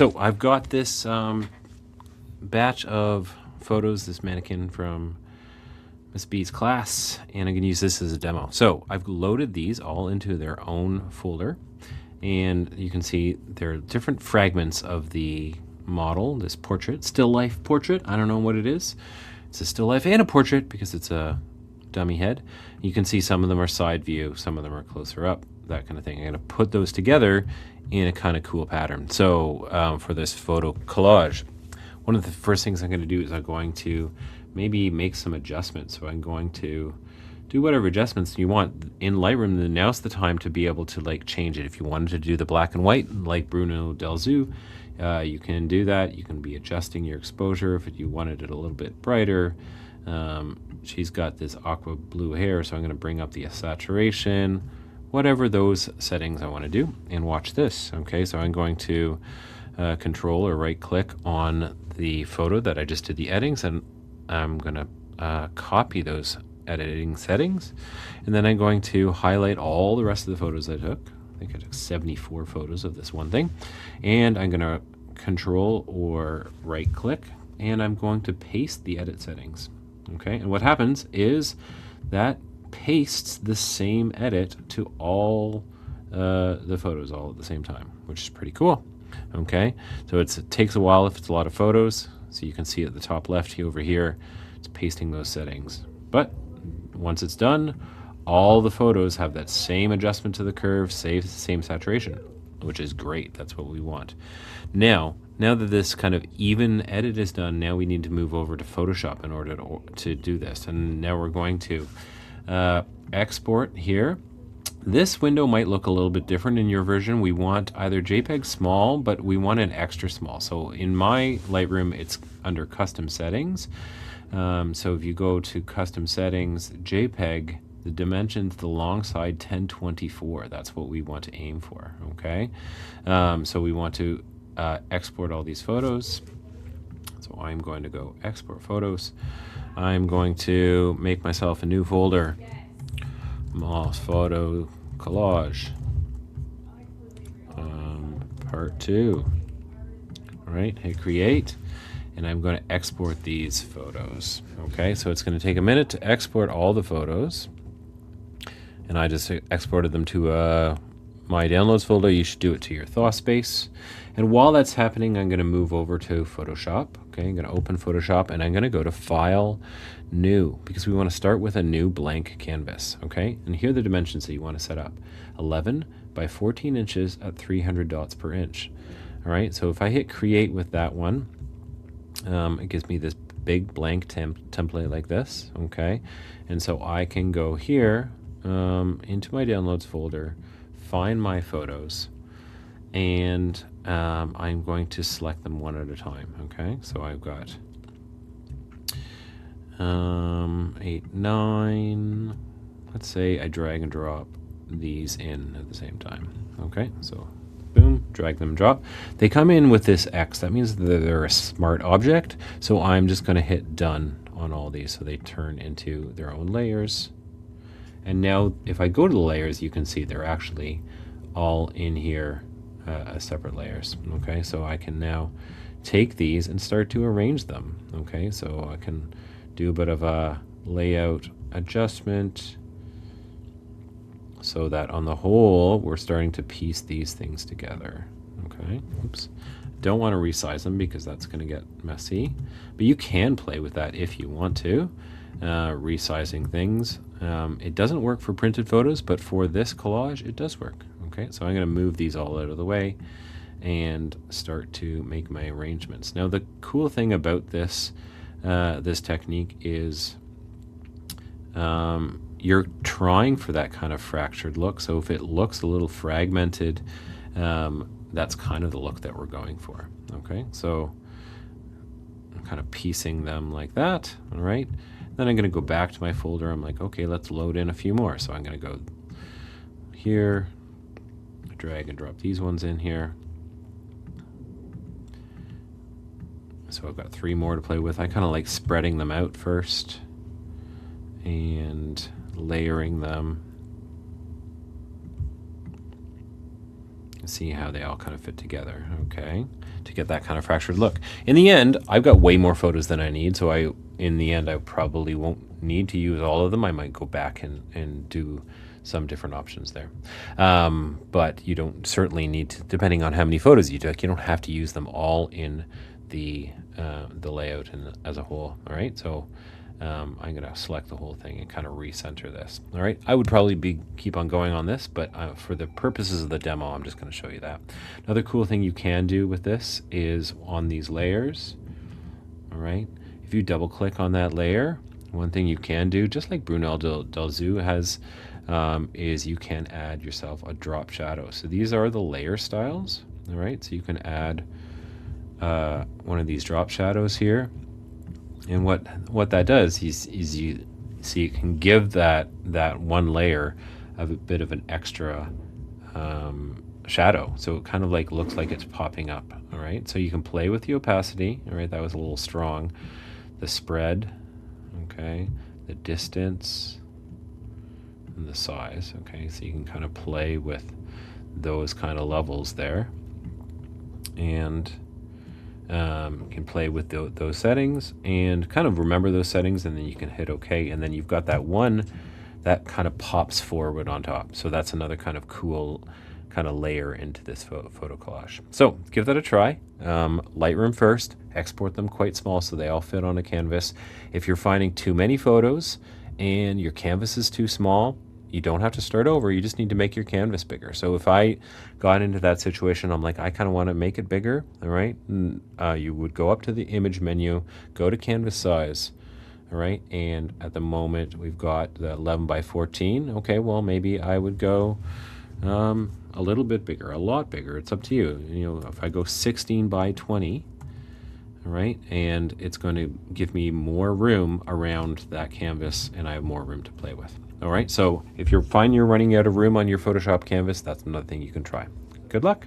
So I've got this batch of photos, this mannequin from Miss B's class, and I'm going to use this as a demo. So I've loaded these all into their own folder, and you can see there are different fragments of the model, this portrait, still life portrait. I don't know what it is. It's a still life and a portrait because it's a dummy head. You can see some of them are side view, some of them are closer up, that kind of thing. I'm going to put those together in a kind of cool pattern. So for this photo collage, one of the first things I'm going to do is I'm going to maybe make some adjustments. So I'm going to do whatever adjustments you want in Lightroom. Then now's the time to be able to like change it. If you wanted to do the black and white like Brno del Zoo, you can do that. You can be adjusting your exposure if you wanted it a little bit brighter. She's got this aqua blue hair, so I'm going to bring up the saturation, whatever those settings I want to do, and watch this. Okay, so I'm going to control or right click on the photo that I just did the editings, and I'm going to copy those editing settings, and then I'm going to highlight all the rest of the photos I took. I think I took 74 photos of this one thing, and I'm going to control or right click, and I'm going to paste the edit settings. Okay, and what happens is that pastes the same edit to all the photos all at the same time, which is pretty cool. Okay, so it takes a while if it's a lot of photos. So you can see at the top left here, over here, it's pasting those settings. But once it's done, all the photos have that same adjustment to the curve, same saturation, which is great. That's what we want. Now that this kind of even edit is done, now we need to move over to Photoshop in order to do this. And now we're going to export here. This window might look a little bit different in your version. We want either JPEG small, but we want an extra small. So in my Lightroom, it's under custom settings. So if you go to custom settings, JPEG, the dimensions, the long side 1024, that's what we want to aim for, okay? So we want to export all these photos. So I'm going to go export photos. I'm going to make myself a new folder. Moss photo collage part 2. All right, hit create, and I'm going to export these photos. Okay, so it's going to take a minute to export all the photos, and I just exported them to my downloads folder. You should do it to your thaw space. And while that's happening, I'm going to move over to Photoshop. Okay, I'm going to open Photoshop, and I'm going to go to File, New, because we want to start with a new blank canvas. Okay, and here are the dimensions that you want to set up: 11 by 14 inches at 300 dots per inch. All right, so if I hit create with that one, it gives me this big blank template like this. Okay, and so I can go here into my downloads folder, find my photos, and I'm going to select them one at a time. Okay, so I've got 8, 9. Let's say I drag and drop these in at the same time. Okay, so boom, drag them, drop. They come in with this X. That means that they're a smart object. So I'm just going to hit done on all these so they turn into their own layers. And now if I go to the layers, you can see they're actually all in here as separate layers. Okay, so I can now take these and start to arrange them. Okay, so I can do a bit of a layout adjustment so that on the whole we're starting to piece these things together. Okay, oops, don't want to resize them because that's going to get messy, but you can play with that if you want to, resizing things. It doesn't work for printed photos, but for this collage it does work. Okay, so I'm going to move these all out of the way and start to make my arrangements. Now the cool thing about this this technique is you're trying for that kind of fractured look. So if it looks a little fragmented, that's kind of the look that we're going for. Okay, so I'm kind of piecing them like that. All right, then I'm going to go back to my folder. I'm like, okay, let's load in a few more. So I'm going to go here, drag and drop these ones in here. So I've got 3 more to play with. I kind of like spreading them out first and layering them. see how they all kind of fit together, okay, to get that kind of fractured look. In the end, I've got way more photos than I need, so in the end, I probably won't need to use all of them. I might go back and do some different options there. But you don't certainly need to, depending on how many photos you took, you don't have to use them all in the layout as a whole, all right? So I'm going to select the whole thing and kind of recenter this. All right, I would probably keep on going on this, but for the purposes of the demo, I'm just going to show you that. Another cool thing you can do with this is on these layers. All right, if you double click on that layer, one thing you can do, just like Brno del Zoo has, is you can add yourself a drop shadow. So these are the layer styles. All right, so you can add one of these drop shadows here. And what that does is you can give that one layer a bit of an extra shadow, so it kind of like looks like it's popping up. All right, so you can play with the opacity. All right, that was a little strong. The spread, okay, the distance, and the size. Okay, so you can kind of play with those kind of levels there, and can play with those settings and kind of remember those settings, and then you can hit OK, and then you've got that one that kind of pops forward on top. So that's another kind of cool kind of layer into this photo collage. So give that a try. Lightroom first, export them quite small so they all fit on a canvas. If you're finding too many photos and your canvas is too small, you don't have to start over. You just need to make your canvas bigger. So if I got into that situation, I'm like, I kind of want to make it bigger, all right? You would go up to the image menu, go to canvas size, all right? And at the moment, we've got the 11 by 14. Okay, well, maybe I would go a little bit bigger, a lot bigger. It's up to you. You know, if I go 16 by 20, all right, and it's going to give me more room around that canvas, and I have more room to play with. All right, so if you're running out of room on your Photoshop canvas, that's another thing you can try. Good luck.